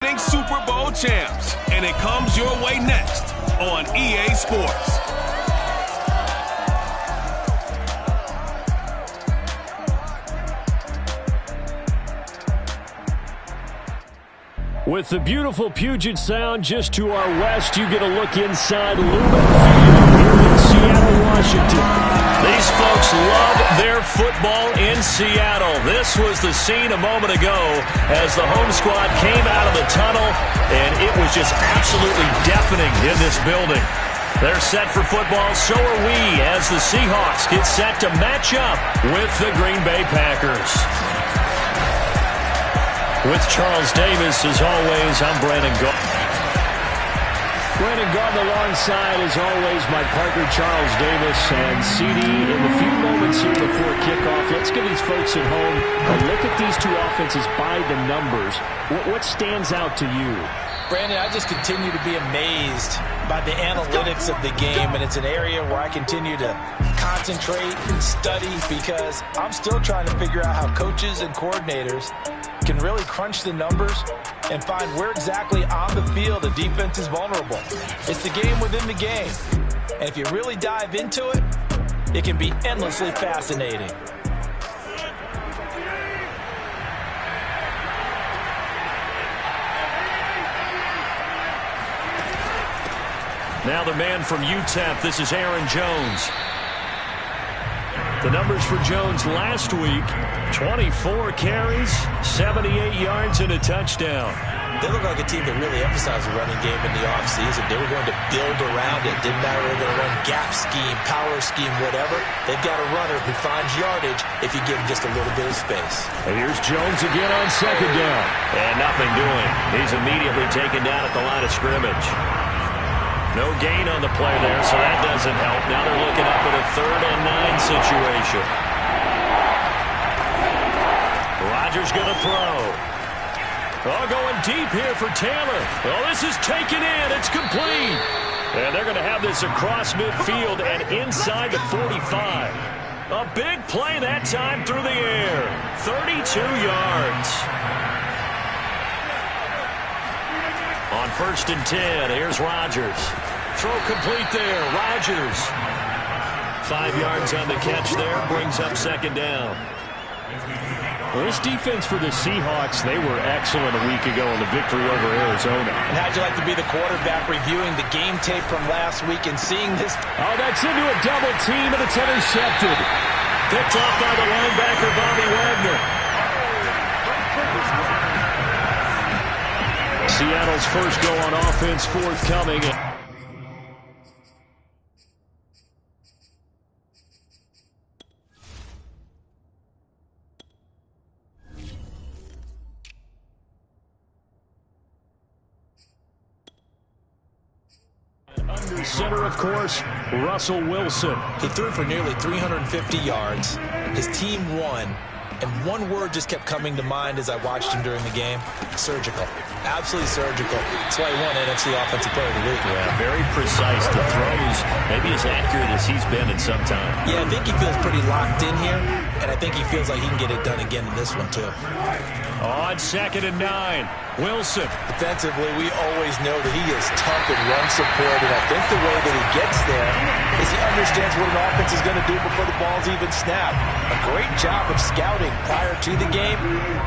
defending Super Bowl champs, and it comes your way next on EA Sports. With the beautiful Puget Sound just to our west, you get a look inside Lumen Field here in Seattle, Washington. These folks love their football in Seattle. This was the scene a moment ago as the home squad came out of the tunnel, and it was just absolutely deafening in this building. They're set for football, so are we, as the Seahawks get set to match up with the Green Bay Packers. With Charles Davis, as always, I'm Brandon Gardner. Brandon Gardner alongside, as always, my partner Charles Davis. And CD, in the few moments here before kickoff, let's give these folks at home a look at these two offenses by the numbers. What stands out to you? Brandon, I just continue to be amazed by the analytics of the game, and it's an area where I continue to concentrate and study because I'm still trying to figure out how coaches and coordinators can really crunch the numbers and find where exactly on the field a defense is vulnerable. It's the game within the game, and if you really dive into it, it can be endlessly fascinating. Now the man from UTEP, this is Aaron Jones. The numbers for Jones last week, 24 carries, 78 yards, and a touchdown. They look like a team that really emphasized the running game in the offseason. They were going to build around it. Didn't matter if they're going to run gap scheme, power scheme, whatever. They've got a runner who finds yardage if you give him just a little bit of space. And here's Jones again on second down. And nothing doing. He's immediately taken down at the line of scrimmage. No gain on the play there, so that doesn't help. Now they're looking up at a 3rd and 9 situation. Rodgers going to throw. Oh, going deep here for Taylor. Oh, this is taken in. It's complete. And they're going to have this across midfield and inside the 45. A big play that time through the air. 32 yards. On 1st and 10, here's Rodgers. Throw complete there, Rodgers. 5 yards on the catch there, brings up 2nd down. Well, this defense for the Seahawks, they were excellent a week ago in the victory over Arizona. And how'd you like to be the quarterback reviewing the game tape from last week and seeing this? Oh, that's into a double team, and it's intercepted. Picked off by the linebacker, Bobby Wagner. Seattle's first go on offense forthcoming. Under center, of course, Russell Wilson. He threw for nearly 350 yards. His team won. And one word just kept coming to mind as I watched him during the game: surgical. Absolutely surgical. That's why he won NFC Offensive Player of the Week. Yeah, very precise. The throws, maybe as accurate as he's been in some time. Yeah, I think he feels pretty locked in here, and I think he feels like he can get it done again in this one, too. On 2nd and 9, Wilson. Defensively, we always know that he is tough and run support, and I think the way that he gets there is he understands what an offense is going to do before the ball's even snapped. A great job of scouting prior to the game,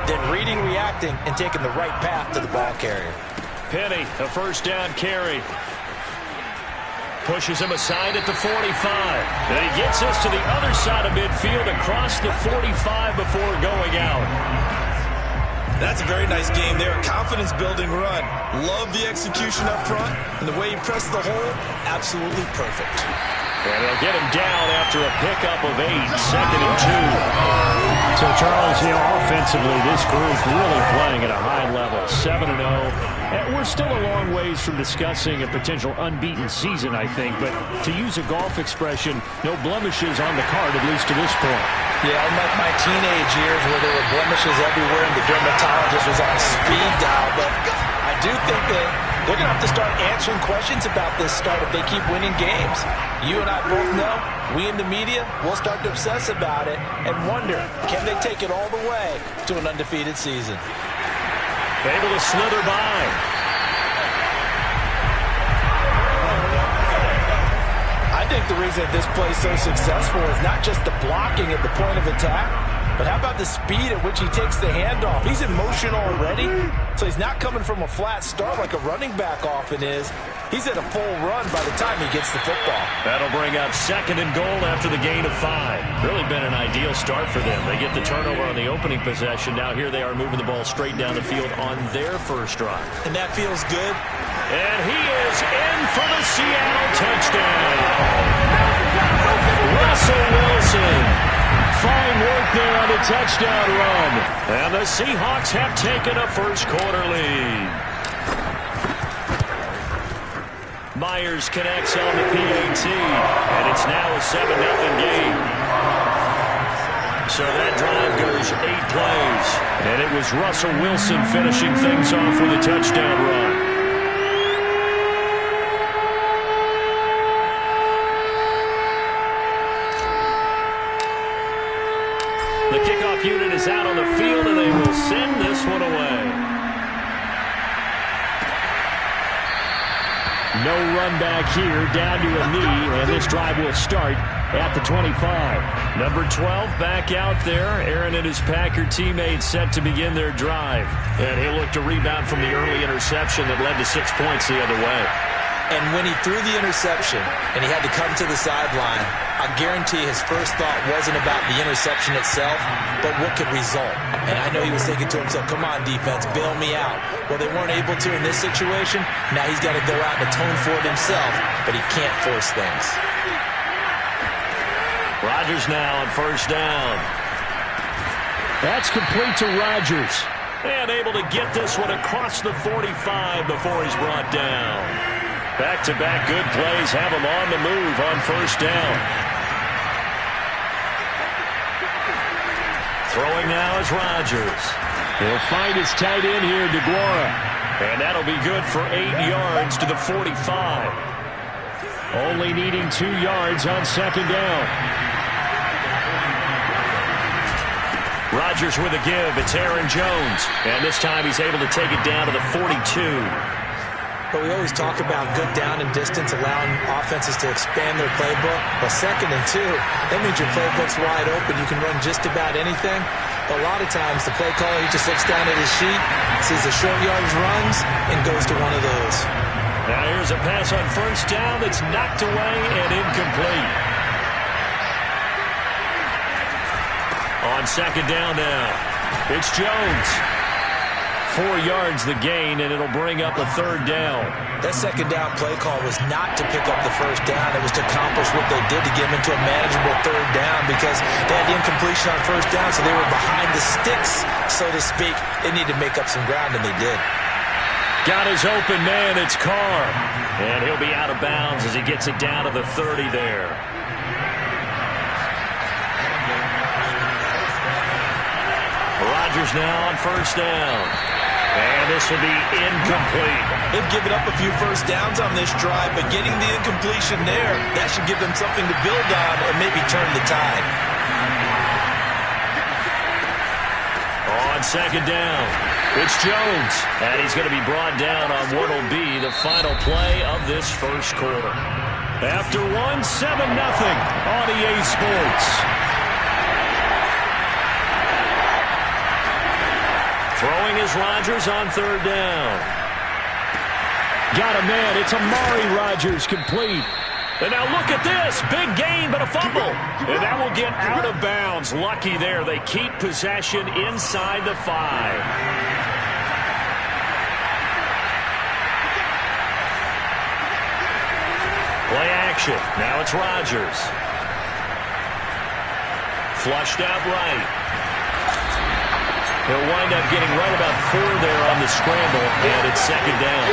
then reading, reacting, and taking the right path to the ball carrier. Penny, a 1st down carry. Pushes him aside at the 45. And he gets us to the other side of midfield across the 45 before going out. That's a very nice game there. Confidence-building run. Love the execution up front, and the way he pressed the hole, absolutely perfect. And they'll get him down after a pickup of 8, 2nd and 2. So, Charles, offensively, this group really playing at a high level, 7-0. And we're still a long ways from discussing a potential unbeaten season, I think. But to use a golf expression, no blemishes on the card, at least to this point. Yeah, unlike my teenage years where there were blemishes everywhere and the dermatologist was on speed dial. But I do think that they're going to have to start answering questions about this start if they keep winning games. You and I both know, we in the media, will start to obsess about it and wonder, can they take it all the way to an undefeated season? Able to slither by. I think the reason that this play is so successful is not just the blocking at the point of attack, but how about the speed at which he takes the handoff? He's in motion already, so he's not coming from a flat start like a running back often is. He's at a full run by the time he gets the football. That'll bring up 2nd and goal after the gain of 5. Really been an ideal start for them. They get the turnover on the opening possession. Now here they are moving the ball straight down the field on their first drive. And that feels good. And he is in for the Seattle touchdown. Russell Wilson. Fine work there on the touchdown run. And the Seahawks have taken a first quarter lead. Myers connects on the PAT, and it's now a 7-0 game. So that drive goes 8 plays, and it was Russell Wilson finishing things off with a touchdown run. The kickoff unit is out on the field, and they will send this one away. No run back here, down to a knee, and this drive will start at the 25. Number 12 back out there. Aaron and his Packer teammates set to begin their drive. And he'll look to rebound from the early interception that led to 6 points the other way. And when he threw the interception and he had to come to the sideline, I guarantee his first thought wasn't about the interception itself, but what could result. And I know he was thinking to himself, come on, defense, bail me out. Well, they weren't able to in this situation. Now he's got to go out and atone for it himself, but he can't force things. Rodgers now on first down. That's complete to Rodgers. And able to get this one across the 45 before he's brought down. Back-to-back good plays have him on the move on first down. Throwing now is Rodgers. He'll find his tight end here, DeGuara. And that'll be good for 8 yards to the 45. Only needing 2 yards on second down. Rodgers with a give. It's Aaron Jones. And this time he's able to take it down to the 42. But we always talk about good down and distance, allowing offenses to expand their playbook. Well, 2nd and 2, that means your playbook's wide open. You can run just about anything. But a lot of times, the play caller, he just looks down at his sheet, sees the short yardage runs, and goes to one of those. Now here's a pass on first down that's knocked away and incomplete. On second down now, it's Jones. 4 yards the gain, and it'll bring up a third down. That second down play call was not to pick up the first down. It was to accomplish what they did to get them into a manageable third down because they had the incompletion on first down, so they were behind the sticks, so to speak. They needed to make up some ground, and they did. Got his open man. It's Carr. And he'll be out of bounds as he gets it down to the 30 there. Rodgers now on first down. And this will be incomplete. They've given up a few first downs on this drive, but getting the incompletion there, that should give them something to build on and maybe turn the tide. On second down, it's Jones. And he's going to be brought down on what will be the final play of this first quarter. After 1, 7-0 on EA Sports. Throwing is Rodgers on third down. Got a man. It's Amari Rodgers, complete. And now look at this. Big gain, but a fumble. And that will get out of bounds. Lucky there. They keep possession inside the 5. Play action. Now it's Rodgers. Flushed out right. He'll wind up getting right about 4 there on the scramble, and it's second down.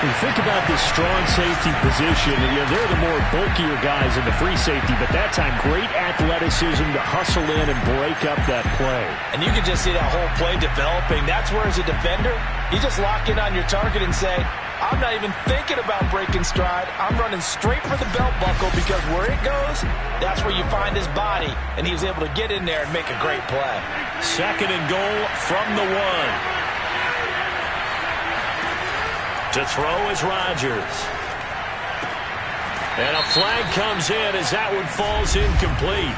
You think about this strong safety position, they're the more bulkier guys in the free safety, but that time great athleticism to hustle in and break up that play. And you can just see that whole play developing. That's where, as a defender, you just lock in on your target and say, I'm not even thinking about breaking stride. I'm running straight for the belt buckle because where it goes, that's where you find his body. And he was able to get in there and make a great play. 2nd and goal from the 1. To throw is Rodgers. And a flag comes in as that one falls incomplete.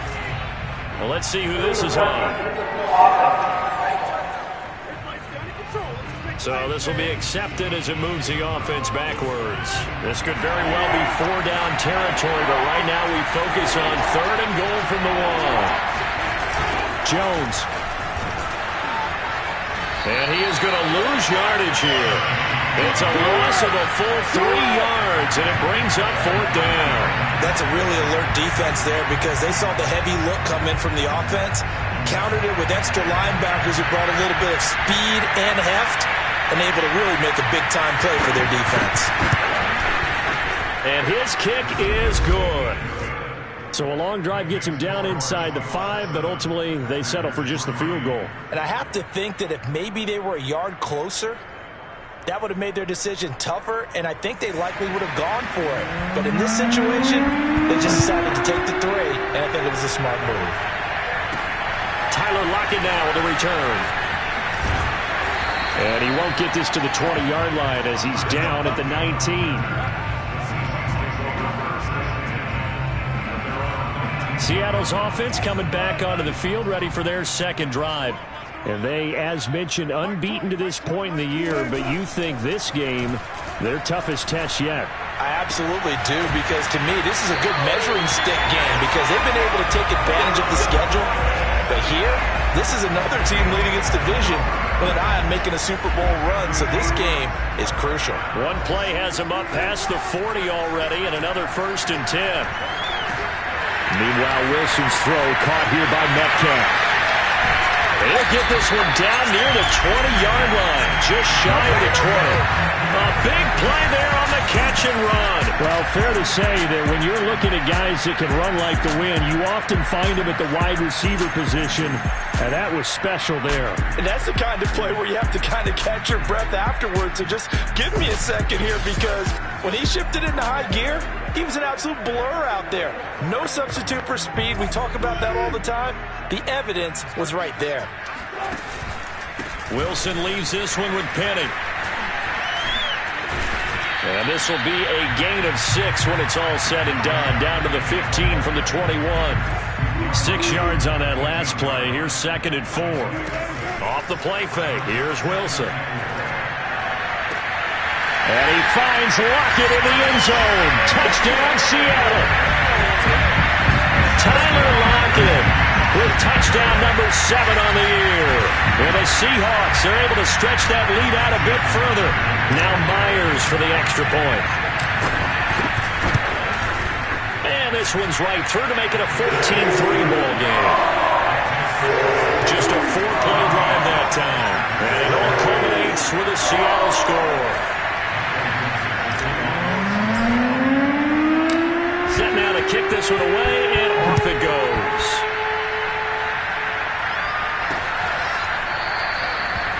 Well, let's see who this is on. So this will be accepted as it moves the offense backwards. This could very well be 4-down territory, but right now we focus on 3rd and goal from the 1. Jones. And he is going to lose yardage here. It's a loss of a full 3 yards, and it brings up 4th down. That's a really alert defense there because they saw the heavy look come in from the offense, countered it with extra linebackers who brought a little bit of speed and heft, and able to really make a big-time play for their defense. And his kick is good. So a long drive gets him down inside the 5, but ultimately they settle for just the field goal. And I have to think that if maybe they were a yard closer, that would have made their decision tougher, and I think they likely would have gone for it. But in this situation, they just decided to take the 3, and I think it was a smart move. Tyler Lockett now with the return. And he won't get this to the 20-yard line as he's down at the 19. Seattle's offense coming back onto the field, ready for their 2nd drive. And they, as mentioned, unbeaten to this point in the year, but you think this game, their toughest test yet. I absolutely do, because to me, this is a good measuring stick game because they've been able to take advantage of the schedule. But here, this is another team leading its division with an eye on making a Super Bowl run, so this game is crucial. One play has him up past the 40 already, and another 1st and 10. Meanwhile, Wilson's throw caught here by Metcalf. He'll get this one down near the 20-yard line, just shy of the 20. A big play there on the catch and run. Well, fair to say that when you're looking at guys that can run like the wind, you often find them at the wide receiver position, and that was special there. And that's the kind of play where you have to kind of catch your breath afterwards. So just give me a second here, because when he shifted into high gear, he was an absolute blur out there. No substitute for speed. We talk about that all the time. The evidence was right there. Wilson leaves this one with Penny. And this will be a gain of 6 when it's all said and done. Down to the 15 from the 21. 6 yards on that last play. Here's 2nd and 4. Off the play fake. Here's Wilson. And he finds Lockett in the end zone. Touchdown, Seattle. Tyler Lockett with touchdown number 7 on the year. And the Seahawks are able to stretch that lead out a bit further. Now Myers for the extra point. And this one's right through to make it a 14-3 ball game. Just a 4-play drive that time. And it all culminates with a Seattle score. Set now to kick this one away, and off it goes.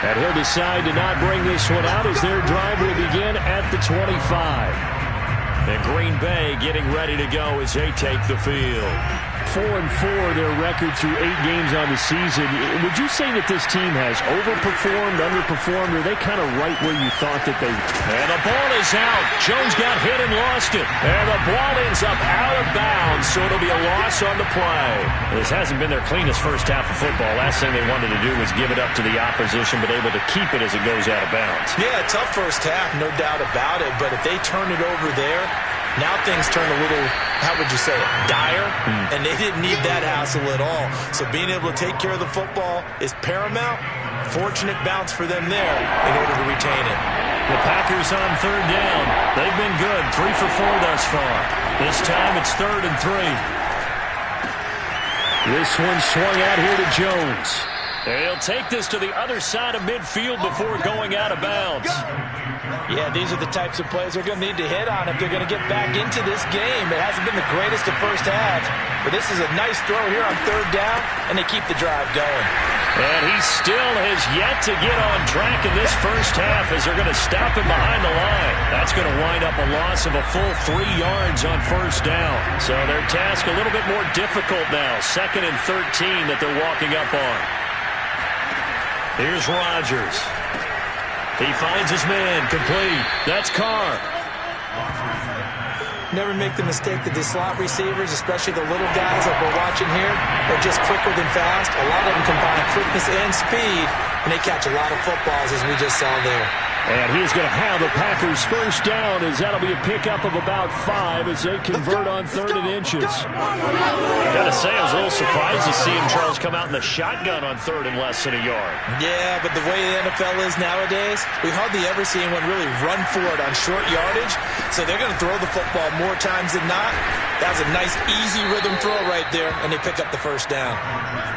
And he'll decide to not bring this one out as their drive will begin at the 25. And Green Bay getting ready to go as they take the field. 4-4, their record through 8 games on the season. Would you say that this team has overperformed, underperformed, or are they kind of right where you thought that they would? And the ball is out. Jones got hit and lost it. And the ball ends up out of bounds, so it'll be a loss on the play. This hasn't been their cleanest first half of football. Last thing they wanted to do was give it up to the opposition, but able to keep it as it goes out of bounds. Yeah, tough first half, no doubt about it. But if they turn it over there, now things turn a little, how would you say it, dire? And they didn't need that hassle at all. So being able to take care of the football is paramount. Fortunate bounce for them there in order to retain it. The Packers on 3rd down. They've been good, 3 for 4 thus far. This time it's 3rd and 3. This one swung out here to Jones. They'll take this to the other side of midfield before going out of bounds. Yeah, these are the types of plays they're going to need to hit on if they're going to get back into this game. It hasn't been the greatest of first halves, but this is a nice throw here on 3rd down, and they keep the drive going. And he still has yet to get on track in this first half as they're going to stop him behind the line. That's going to wind up a loss of a full 3 yards on first down. So their task a little bit more difficult now. 2nd and 13 that they're walking up on. Here's Rodgers. He finds his man, complete. That's Carr. Never make the mistake that the slot receivers, especially the little guys like we're watching here, are just quicker than fast. A lot of them combine quickness and speed, and they catch a lot of footballs, as we just saw there. And he's going to have the Packers first down, as that'll be a pickup of about 5 as they convert on 3rd and inches. Gotta say, I was a little surprised to see him, Charles, come out in the shotgun on 3rd and less than a yard. Yeah, but the way the NFL is nowadays, we hardly ever see anyone really run for it on short yardage. So they're going to throw the football more times than not. That was a nice, easy rhythm throw right there, and they pick up the first down.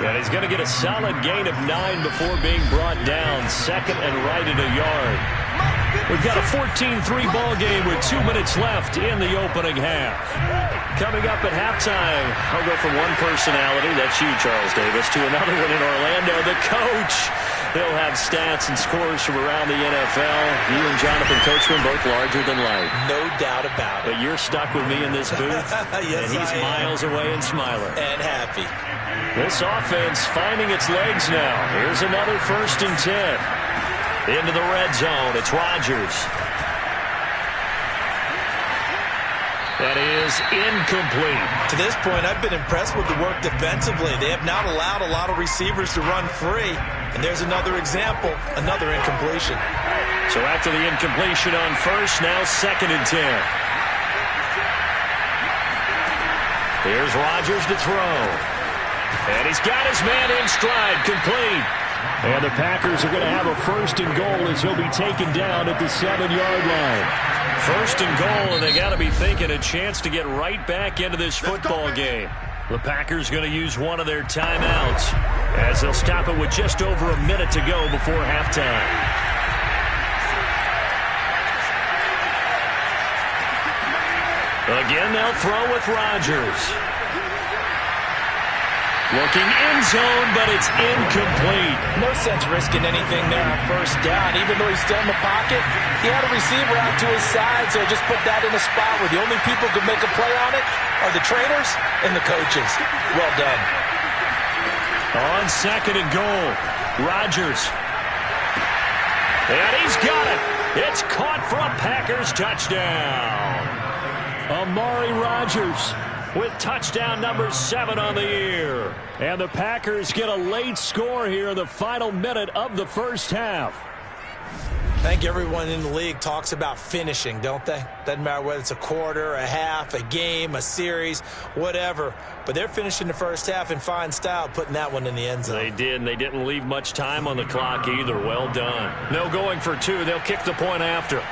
And he's going to get a solid gain of 9 before being brought down. 2nd and right at a yard. We've got a 14-3 ball game with 2 minutes left in the opening half. Coming up at halftime, I'll go from one personality, that's you, Charles Davis, to another one in Orlando, the coach. He'll have stats and scores from around the NFL. You and Jonathan Coachman both larger than life. No doubt about it. But you're stuck with me in this booth, yes, and he's miles away and smiling. And happy. This offense finding its legs now. Here's another 1st and 10. Into the red zone, it's Rodgers. That is incomplete. To this point, I've been impressed with the work defensively. They have not allowed a lot of receivers to run free. And there's another example, another incompletion. So after the incompletion on 1st, now 2nd and 10. Here's Rodgers to throw. And he's got his man in stride, complete. And the Packers are going to have a 1st and goal as he'll be taken down at the 7-yard line. 1st and goal, and they got to be thinking a chance to get right back into this football game. The Packers going to use one of their timeouts as they'll stop it with just over a minute to go before halftime. Again, they'll throw with Rodgers. Looking in zone, but it's incomplete. No sense risking anything there on 1st down. Even though he's still in the pocket, he had a receiver out to his side, so just put that in a spot where the only people who can make a play on it are the trainers and the coaches. Well done. On 2nd and goal, Rodgers. And he's got it. It's caught for a Packers touchdown. Amari Rodgers with touchdown number 7 on the year. And the Packers get a late score here in the final minute of the first half. I think everyone in the league talks about finishing, don't they? Doesn't matter whether it's a quarter, a half, a game, a series, whatever. But they're finishing the first half in fine style, putting that one in the end zone. They did, and they didn't leave much time on the clock either. Well done. No going for 2. They'll kick the point after.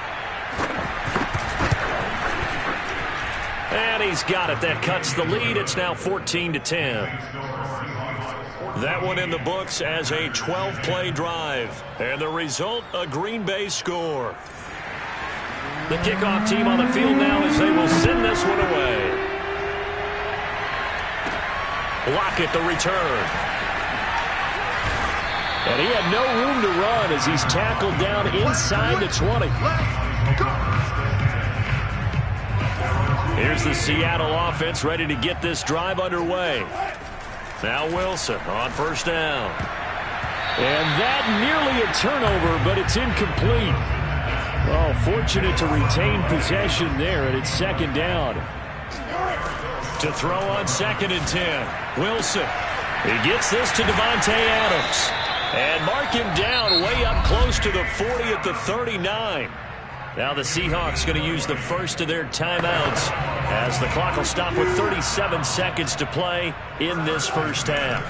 And he's got it. That cuts the lead. It's now 14-10. That one in the books as a 12-play drive. And the result, a Green Bay score. The kickoff team on the field now as they will send this one away. Lockett the return. And he had no room to run as he's tackled down inside the 20. Here's the Seattle offense ready to get this drive underway. Now Wilson on 1st down. And that nearly a turnover, but it's incomplete. Well, fortunate to retain possession there, and it's 2nd down. To throw on 2nd and 10. Wilson. He gets this to Devontae Adams. And mark him down way up close to the 40 at the 39. Now the Seahawks going to use the first of their timeouts as the clock will stop with 37 seconds to play in this first half.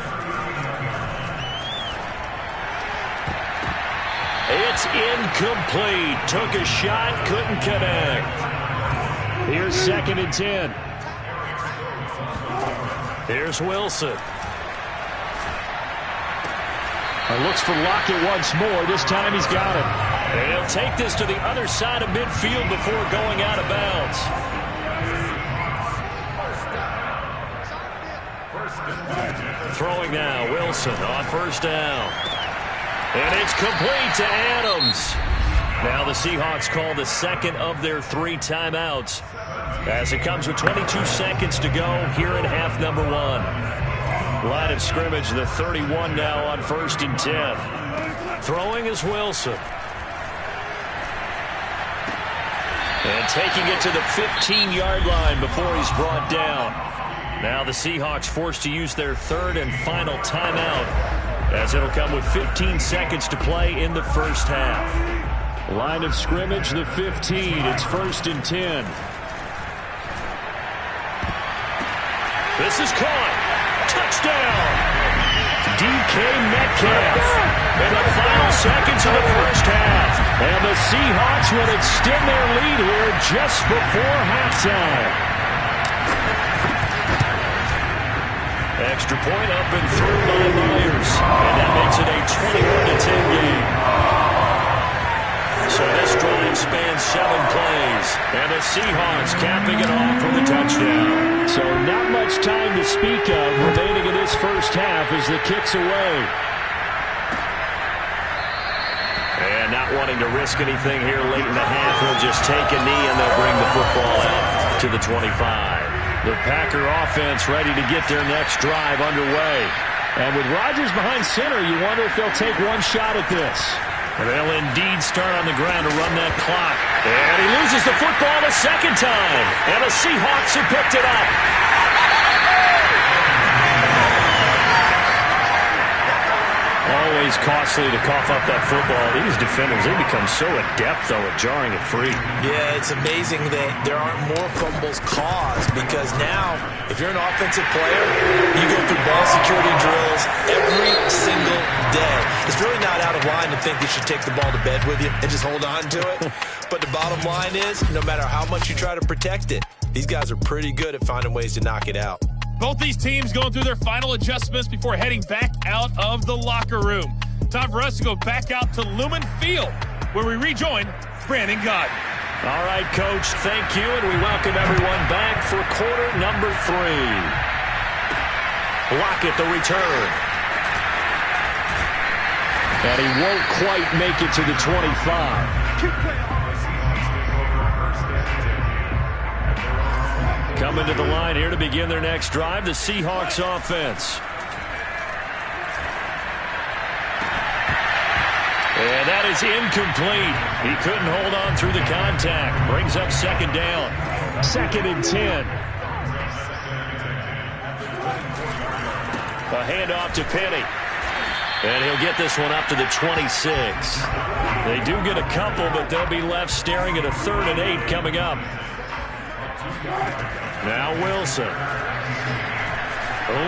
It's incomplete. Took a shot, couldn't connect. Here's 2nd and 10. Here's Wilson. Looks for Lockett once more. This time he's got it. And he'll take this to the other side of midfield before going out of bounds. Throwing now, Wilson on first down. And it's complete to Adams. Now the Seahawks call the second of their 3 timeouts as it comes with 22 seconds to go here in half number 1. Line of scrimmage, the 31 now on 1st and 10. Throwing is Wilson. And taking it to the 15-yard line before he's brought down. Now the Seahawks forced to use their 3rd and final timeout as it'll come with 15 seconds to play in the first half. Line of scrimmage, the 15. It's 1st and 10. This is caught. Touchdown. DK Metcalf in the final seconds of the first half. And the Seahawks will extend their lead here just before halftime. Extra point up and through by Myers. And that makes it a 21-10 game. So this drive spans 7 plays. And the Seahawks capping it off with a touchdown. So not much time to speak of remaining in this first half as the kick's away. And not wanting to risk anything here late in the half, he'll just take a knee and they'll bring the football out to the 25. The Packer offense ready to get their next drive underway. And with Rodgers behind center, you wonder if they'll take one shot at this. They'll indeed start on the ground to run that clock. And he loses the football a second time. And the Seahawks have picked it up. Always costly to cough up that football. These defenders, they become so adept, though, at jarring it free. Yeah, it's amazing that there aren't more fumbles caused because now, if you're an offensive player, you go through ball security drills every single day. It's really not out of line to think you should take the ball to bed with you and just hold on to it. But the bottom line is, no matter how much you try to protect it, these guys are pretty good at finding ways to knock it out. Both these teams going through their final adjustments before heading back out of the locker room. Time for us to go back out to Lumen Field, where we rejoin Brandon Gaudin. All right, Coach, thank you, and we welcome everyone back for quarter number 3. Lockett the return. And he won't quite make it to the 25. Coming to the line here to begin their next drive, the Seahawks offense. And that is incomplete. He couldn't hold on through the contact. Brings up second down. 2nd and 10. A handoff to Penny. And he'll get this one up to the 26. They do get a couple, but they'll be left staring at a 3rd and 8 coming up. Now Wilson.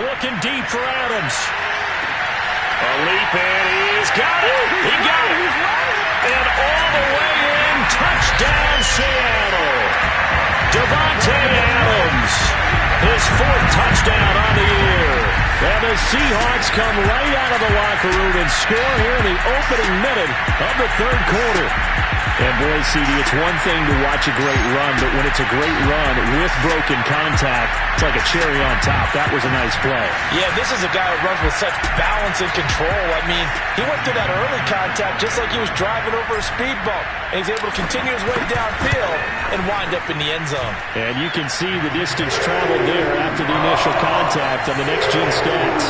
Looking deep for Adams. A leap, and he's got it. He got it. And all the way in, touchdown Seattle. Devontae Adams. His 4th touchdown on the year. And the Seahawks come right out of the locker room and score here in the opening minute of the 3rd quarter. And boy, CD, it's one thing to watch a great run, but when it's a great run with broken contact, it's like a cherry on top. That was a nice play. Yeah, this is a guy who runs with such balance and control. I mean, he went through that early contact just like he was driving over a speed bump. And he's able to continue his way downfield and wind up in the end zone. And you can see the distance traveled there after the initial contact on the next-gen stats.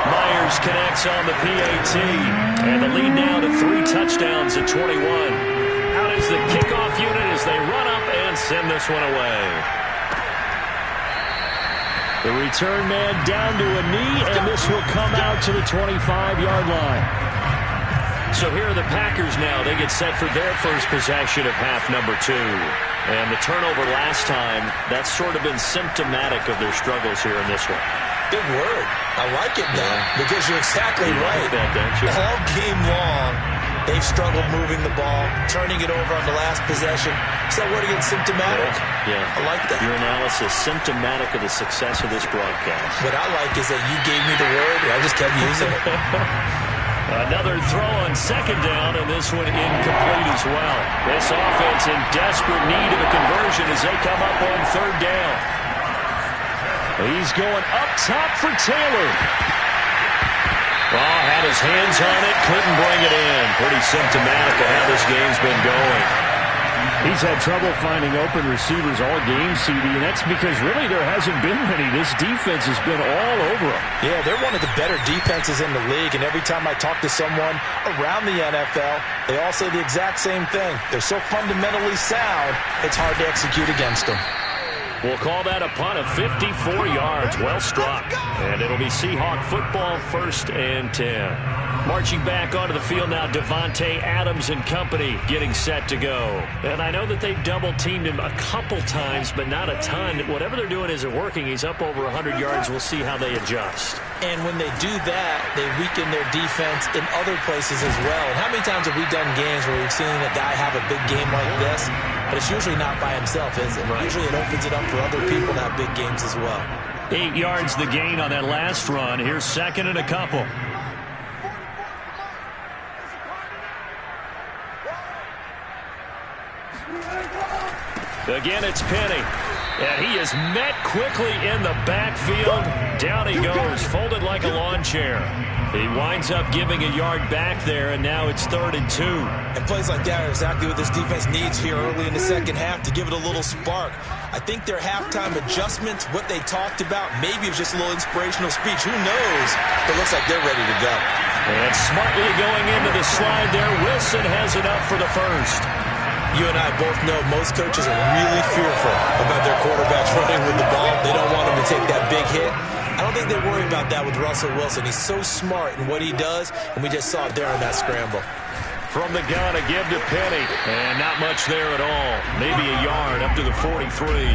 Myers connects on the PAT. And the lead now to 3 touchdowns at 21. Out is the kickoff unit as they run up and send this one away. The return man down to a knee, and this will come out to the 25-yard line. So here are the Packers now. They get set for their first possession of half number 2. And the turnover last time, that's sort of been symptomatic of their struggles here in this one. Good word. I like it now because you're exactly right. Like that, don't you? All game long, they've struggled moving the ball, turning it over on the last possession. Is that word against symptomatic? Yeah. I like that. Your analysis, symptomatic of the success of this broadcast. What I like is that you gave me the word, and I just kept using it. Another throw on second down, and this one incomplete as well. This offense in desperate need of a conversion as they come up on 3rd down. He's going up top for Taylor. Oh, had his hands on it, couldn't bring it in. Pretty symptomatic of how this game's been going. He's had trouble finding open receivers all game, CD, and that's because really there hasn't been many. This defense has been all over him. Yeah, they're one of the better defenses in the league, and every time I talk to someone around the NFL, they all say the exact same thing. They're so fundamentally sound, it's hard to execute against them. We'll call that a punt of 54 yards. Well struck. And it'll be Seahawk football, 1st and 10. Marching back onto the field now, Devontae Adams and company getting set to go. And I know that they've double-teamed him a couple times, but not a ton. Whatever they're doing isn't working. He's up over 100 yards. We'll see how they adjust. And when they do that, they weaken their defense in other places as well. And how many times have we done games where we've seen a guy have a big game like this? But it's usually not by himself, is it? Right. Usually it opens it up for other people to have big games as well. 8 yards the gain on that last run. Here's 2nd and a couple. Again, it's Penny. And he is met quickly in the backfield. Down he goes, folded like a lawn chair. He winds up giving a yard back there, and now it's 3rd and 2. And plays like that are exactly what this defense needs here early in the second half to give it a little spark. I think their halftime adjustments, what they talked about, maybe it was just a little inspirational speech. Who knows? But it looks like they're ready to go. And smartly going into the slide there, Wilson has it up for the first. You and I both know most coaches are really fearful about their quarterbacks running with the ball. They don't want them to take that big hit. I don't think they worry about that with Russell Wilson. He's so smart in what he does, and we just saw it there in that scramble. From the gun, a give to Penny. And not much there at all. Maybe a yard up to the 43.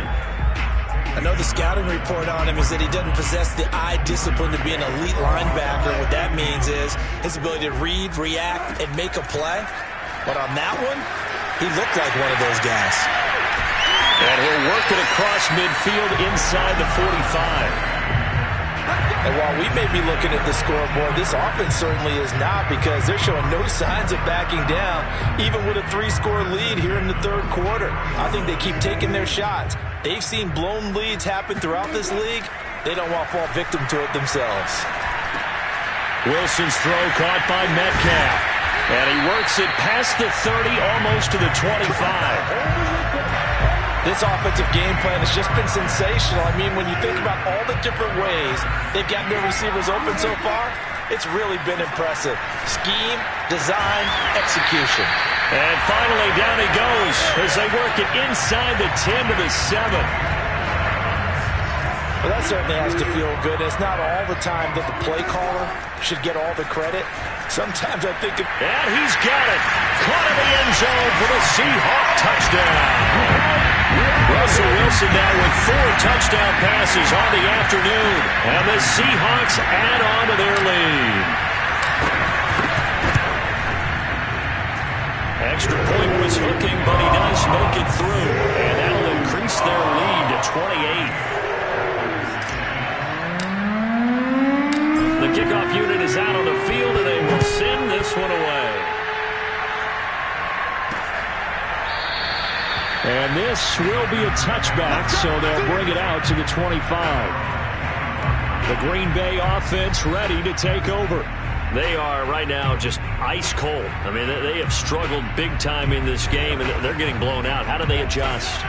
I know the scouting report on him is that he doesn't possess the eye discipline to be an elite linebacker. What that means is his ability to read, react, and make a play. But on that one, he looked like one of those guys. And he'll work it across midfield inside the 45. And while we may be looking at the scoreboard, this offense certainly is not, because they're showing no signs of backing down, even with a 3-score lead here in the 3rd quarter. I think they keep taking their shots. They've seen blown leads happen throughout this league. They don't want to fall victim to it themselves. Wilson's throw caught by Metcalf. And he works it past the 30, almost to the 25. This offensive game plan has just been sensational. I mean, when you think about all the different ways they've gotten their receivers open so far, it's really been impressive. Scheme, design, execution. And finally, down he goes as they work it inside the 10 to the 7. Well, that certainly has to feel good. It's not all the time that the play caller should get all the credit. Sometimes I think and he's got it. Caught in the end zone for the Seahawk touchdown. Russell Wilson now with 4 touchdown passes on the afternoon. And the Seahawks add on to their lead. Extra point was hooking, but he does make it through. And that'll increase their lead to 28. The kickoff unit is out on the field, and they will send this one away. And this will be a touchback, so they'll bring it out to the 25. The Green Bay offense ready to take over. They are right now just ice cold. I mean, they have struggled big time in this game, and they're getting blown out. How do they adjust?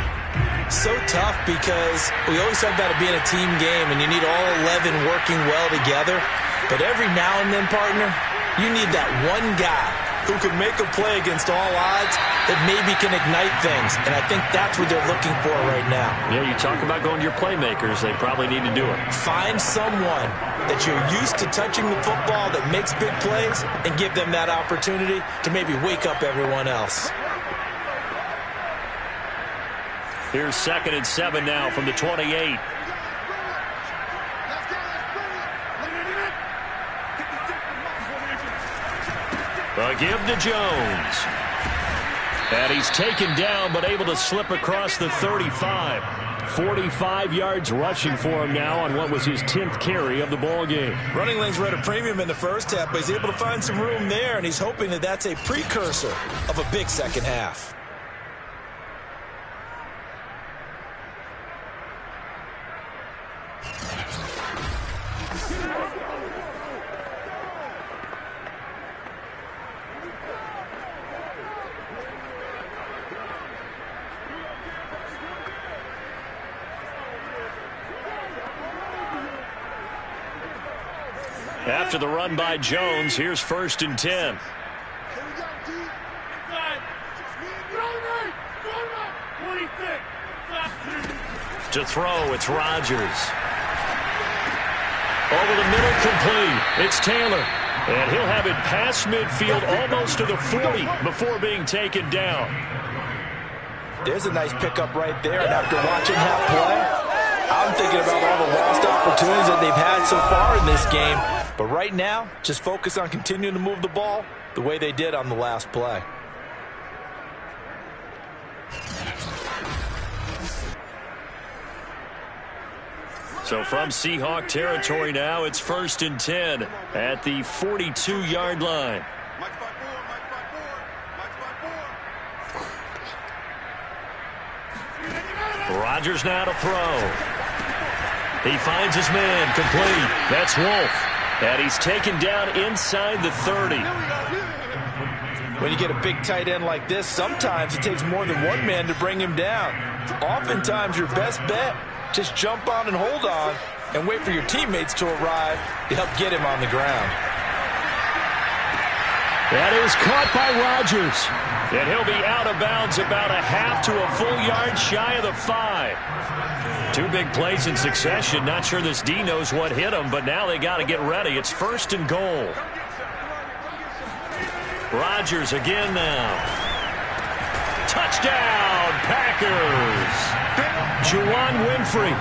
So tough, because we always talk about it being a team game, and you need all 11 working well together. But every now and then, partner, you need that one guy who can make a play against all odds that maybe can ignite things. And I think that's what they're looking for right now. Yeah, you talk about going to your playmakers. They probably need to do it. Find someone that you're used to touching the football that makes big plays and give them that opportunity to maybe wake up everyone else. Here's 2nd and 7 now from the 28. A give to Jones. And he's taken down, but able to slip across the 35. 45 yards rushing for him now on what was his 10th carry of the ball game. Running lanes were at a premium in the first half, but he's able to find some room there, and he's hoping that that's a precursor of a big second half. After the run by Jones, here's 1st and 10. To throw, it's Rodgers. Over the middle, complete. It's Taylor. And he'll have it past midfield almost to the 40 before being taken down. There's a nice pickup right there, and after watching that play, I'm thinking about all the lost opportunities that they've had so far in this game. But right now, just focus on continuing to move the ball the way they did on the last play. So from Seahawk territory now, it's 1st and 10 at the 42-yard line. Rodgers now to throw. He finds his man, complete. That's Wolf. And he's taken down inside the 30. When you get a big tight end like this, sometimes it takes more than one man to bring him down. Oftentimes, your best bet, just jump on and hold on and wait for your teammates to arrive to help get him on the ground. That is caught by Rodgers. And he'll be out of bounds about a half to a full yard shy of the 5. 2 big plays in succession. Not sure this D knows what hit him, but now they got to get ready. It's 1st and goal. Rodgers again now. Touchdown, Packers. Juwan Winfrey,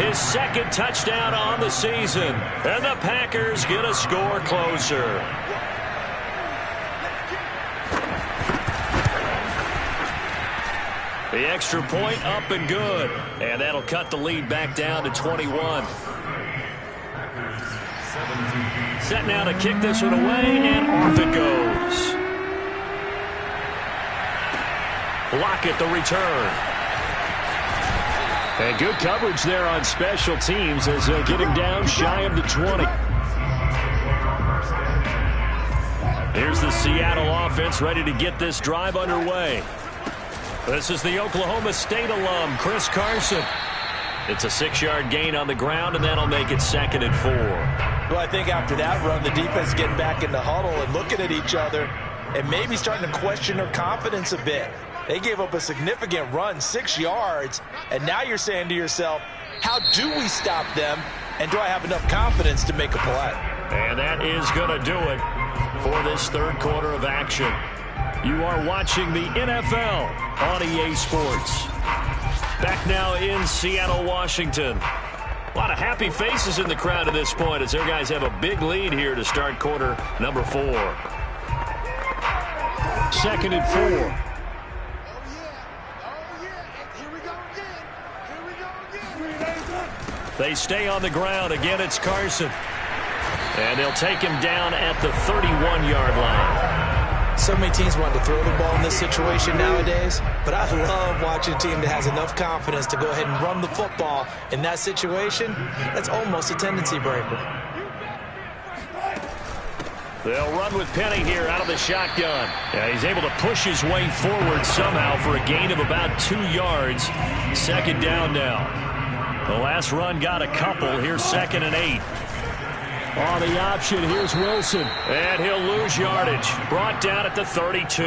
his 2nd touchdown on the season. And the Packers get a score closer. The extra point up and good. And that'll cut the lead back down to 21. Set now to kick this one away, and off it goes. Lockett the return. And good coverage there on special teams as they'll get him down shy of the 20. Here's the Seattle offense ready to get this drive underway. This is the Oklahoma State alum, Chris Carson. It's a 6-yard gain on the ground, and that'll make it 2nd and 4. Well, I think after that run, the defense getting back in the huddle and looking at each other and maybe starting to question their confidence a bit. They gave up a significant run, 6 yards, and now you're saying to yourself, how do we stop them, and do I have enough confidence to make a play? And that is going to do it for this 3rd quarter of action. You are watching the NFL on EA Sports. Back now in Seattle, Washington. A lot of happy faces in the crowd at this point as their guys have a big lead here to start quarter number 4. 2nd and 4. They stay on the ground. Again, it's Carson. And they'll take him down at the 31-yard line. So many teams want to throw the ball in this situation nowadays, but I love watching a team that has enough confidence to go ahead and run the football in that situation. That's almost a tendency breaker. They'll run with Penny here out of the shotgun. Yeah, he's able to push his way forward somehow for a gain of about 2 yards. 2nd down now. The last run got a couple. Here's 2nd and 8. On the option, here's Wilson. And he'll lose yardage. Brought down at the 32.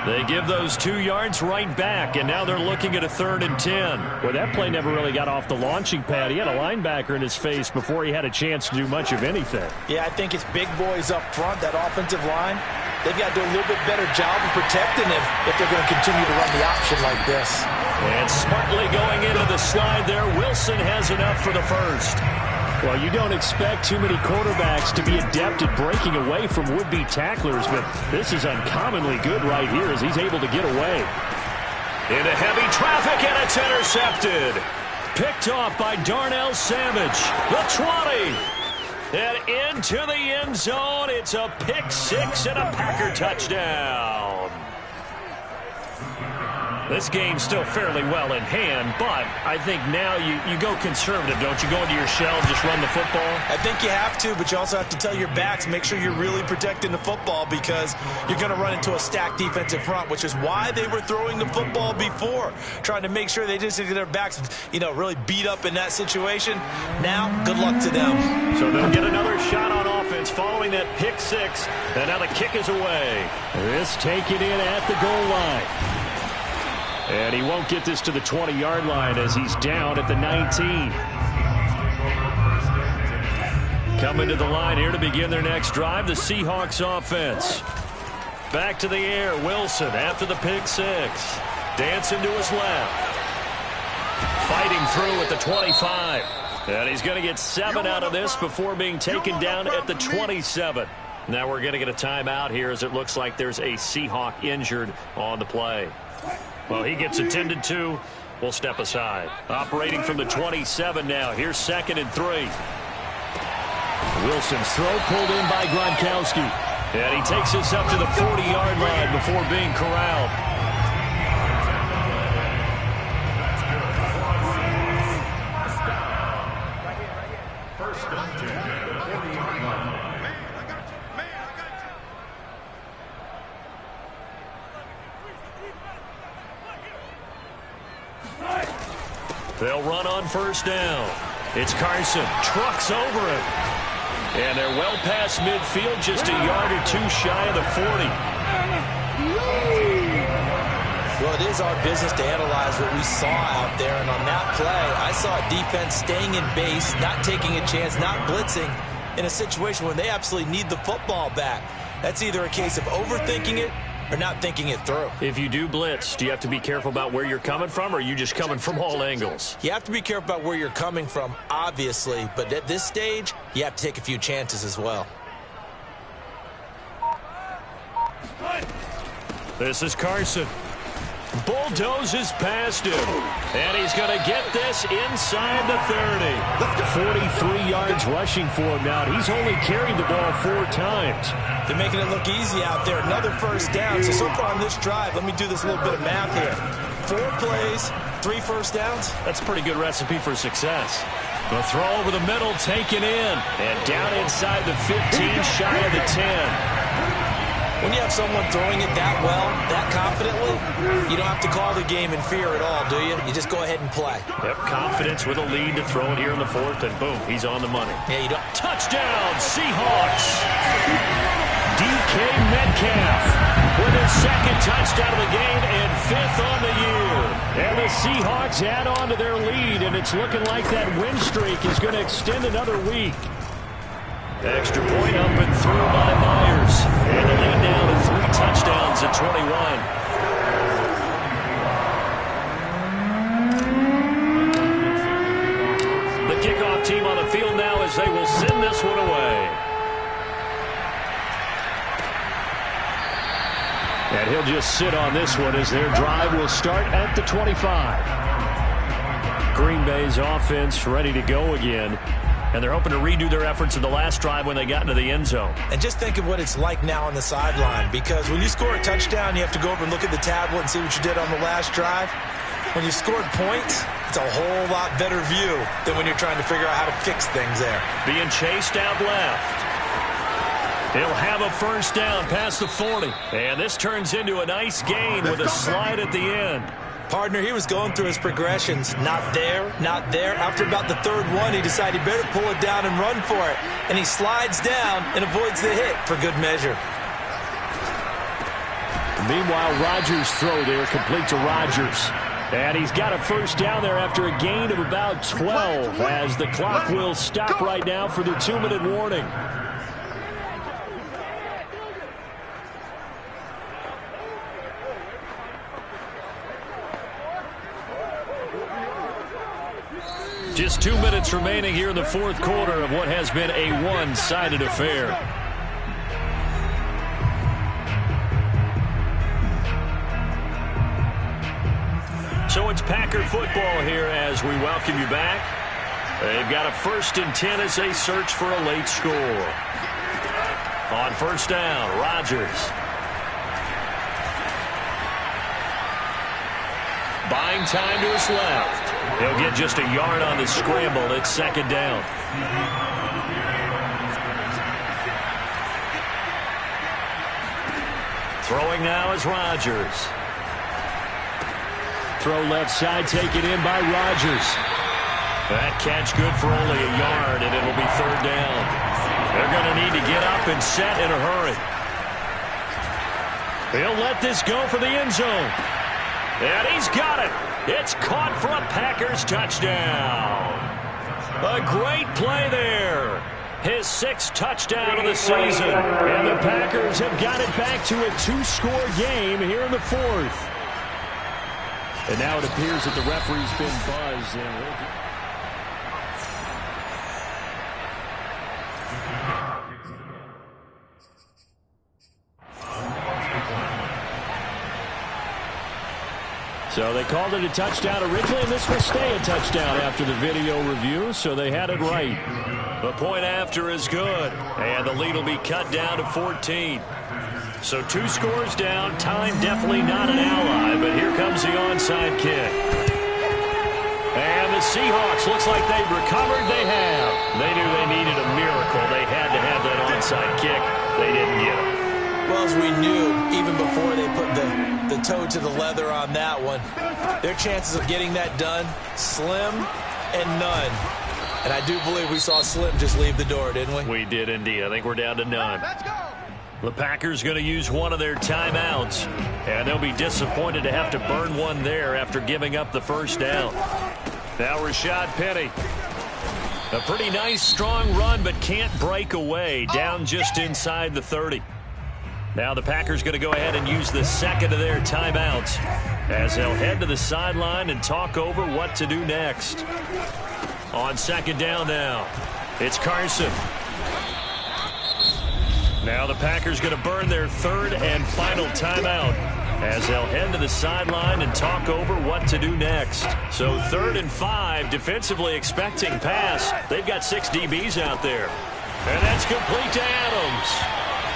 They give those 2 yards right back, and now they're looking at a 3rd and 10. Well, that play never really got off the launching pad. He had a linebacker in his face before he had a chance to do much of anything. Yeah, I think it's big boys up front, that offensive line. They've got to do a little bit better job of protecting him if they're going to continue to run the option like this. And smartly going into the slide there, Wilson has enough for the 1st. Well, you don't expect too many quarterbacks to be adept at breaking away from would-be tacklers, but this is uncommonly good right here as he's able to get away. Into heavy traffic, and it's intercepted. Picked off by Darnell Savage. The 20. And into the end zone. It's a pick 6 and a Packer touchdown. This game's still fairly well in hand, but I think now you go conservative, don't you? Go into your shell and just run the football? I think you have to, but you also have to tell your backs, make sure you're really protecting the football because you're going to run into a stacked defensive front, which is why they were throwing the football before, trying to make sure they just get their backs, really beat up in that situation. Now, good luck to them. So they'll get another shot on offense offense following that pick six. And now the kick is away. This taken in at the goal line. And he won't get this to the 20-yard line as he's down at the 19. Coming to the line here to begin their next drive, the Seahawks offense. Back to the air, Wilson after the pick six. Dancing to his left. Fighting through at the 25. And he's going to get 7 out of this before being taken down at the 27. Now we're going to get a timeout here as it looks like there's a Seahawk injured on the play. Well, he gets attended to. We'll step aside. Operating from the 27 now. Here's 2nd and 3. Wilson's throw pulled in by Gronkowski. And he takes this up to the 40-yard line before being corralled. They'll run on 1st down. It's Carson. Trucks over him. And they're well past midfield, just a yard or 2 shy of the 40. Well, it is our business to analyze what we saw out there. And on that play, I saw a defense staying in base, not taking a chance, not blitzing in a situation when they absolutely need the football back. That's either a case of overthinking it or not thinking it through. If you do blitz, do you have to be careful about where you're coming from, or are you just coming from all angles? You have to be careful about where you're coming from, obviously, but at this stage, you have to take a few chances as well. This is Carson. Bulldozes past him. And he's going to get this inside the 30. 43 yards rushing for him now. He's only carried the ball 4 times. They're making it look easy out there. Another 1st down. So far on this drive, let me do this little bit of math here. 4 plays, 3 1st downs. That's a pretty good recipe for success. The throw over the middle taken in. And down inside the 15, shy of the 10. When you have someone throwing it that well, that confidently, you don't have to call the game in fear at all, do you? You just go ahead and play. Yep, confidence with a lead to throw it here in the 4th, and boom, he's on the money. Yeah, you don't. Touchdown, Seahawks! DK Metcalf with his 2nd touchdown of the game and 5th on the year. And the Seahawks add on to their lead, and it's looking like that win streak is going to extend another week. Extra point up and through by Myers. And the lead now to 3 touchdowns at 21. The kickoff team on the field now as they will send this one away. And he'll just sit on this one as their drive will start at the 25. Green Bay's offense ready to go again. And they're hoping to redo their efforts in the last drive when they got into the end zone. And just think of what it's like now on the sideline, because when you score a touchdown, you have to go over and look at the tablet and see what you did on the last drive. When you scored points, it's a whole lot better view than when you're trying to figure out how to fix things there. Being chased out left. He'll have a 1st down past the 40. And this turns into a nice gain with a slide at the end. Partner, he was going through his progressions. Not there, not there. After about the 3rd one, he decided he better pull it down and run for it. And he slides down and avoids the hit for good measure. Meanwhile, Rodgers' throw there complete to Rodgers. And he's got a 1st down there after a gain of about 12 as the clock will stop right now for the 2-minute warning. Just 2 minutes remaining here in the 4th quarter of what has been a one-sided affair. So it's Packer football here as we welcome you back. They've got a 1st and 10 as they search for a late score. On 1st down, Rodgers. Buying time to his left. He'll get just a yard on the scramble. It's 2nd down. Throwing now is Rodgers. Throw left side, taken in by Rodgers. That catch good for only a yard, and it'll be 3rd down. They're going to need to get up and set in a hurry. He'll let this go for the end zone. And he's got it. It's caught for a Packers touchdown. A great play there. His 6th touchdown of the season. And the Packers have got it back to a 2-score game here in the 4th. And now it appears that the referee's been buzzed. So they called it a touchdown originally, and this will stay a touchdown after the video review, so they had it right. The point after is good, and the lead will be cut down to 14. So 2 scores down, time definitely not an ally, but here comes the onside kick. And the Seahawks, looks like they've recovered. They have. They knew they needed a miracle. They had to have that onside kick. They didn't get it. Well, as we knew, even before they put the toe to the leather on that one, their chances of getting that done, slim and none. And I do believe we saw Slim just leave the door, didn't we? We did indeed. I think we're down to none. Let's go. The Packers going to use one of their timeouts, and they'll be disappointed to have to burn one there after giving up the first down. Now Rashad Penny. A pretty nice, strong run, but can't break away. Down just inside the 30. Now the Packers going to go ahead and use the 2nd of their timeouts as they'll head to the sideline and talk over what to do next. On 2nd down now, it's Carson. Now the Packers going to burn their 3rd and final timeout as they'll head to the sideline and talk over what to do next. So 3rd and 5, defensively expecting pass. They've got 6 DBs out there. And that's complete to Adams.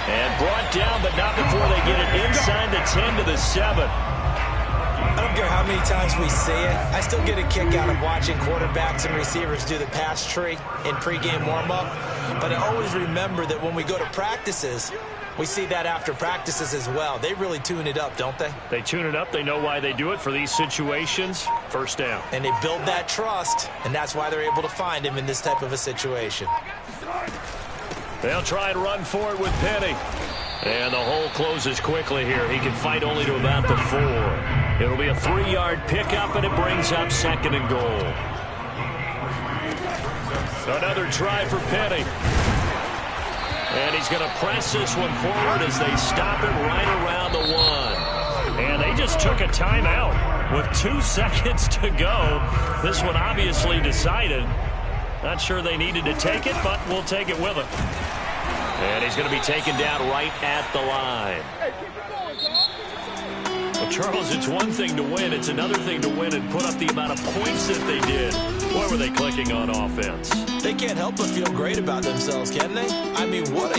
And brought down, but not before they get it inside the 10 to the 7. I don't care how many times we see it. I still get a kick out of watching quarterbacks and receivers do the pass tree in pregame warm-up. But I always remember that when we go to practices, we see that after practices as well. They really tune it up, don't they? They tune it up. They know why they do it for these situations. First down. And they build that trust, and that's why they're able to find him in this type of a situation. They'll try and run for it with Penny. And the hole closes quickly here. He can fight only to about the 4. It'll be a 3-yard pickup, and it brings up 2nd and goal. Another try for Penny. And he's going to press this one forward as they stop it right around the 1. And they just took a timeout with 2 seconds to go. This one obviously decided. Not sure they needed to take it, but we'll take it with them. And he's going to be taken down right at the line. Well, Charles, it's one thing to win. It's another thing to win and put up the amount of points that they did. Boy, were they clicking on offense. They can't help but feel great about themselves, can they? I mean, what a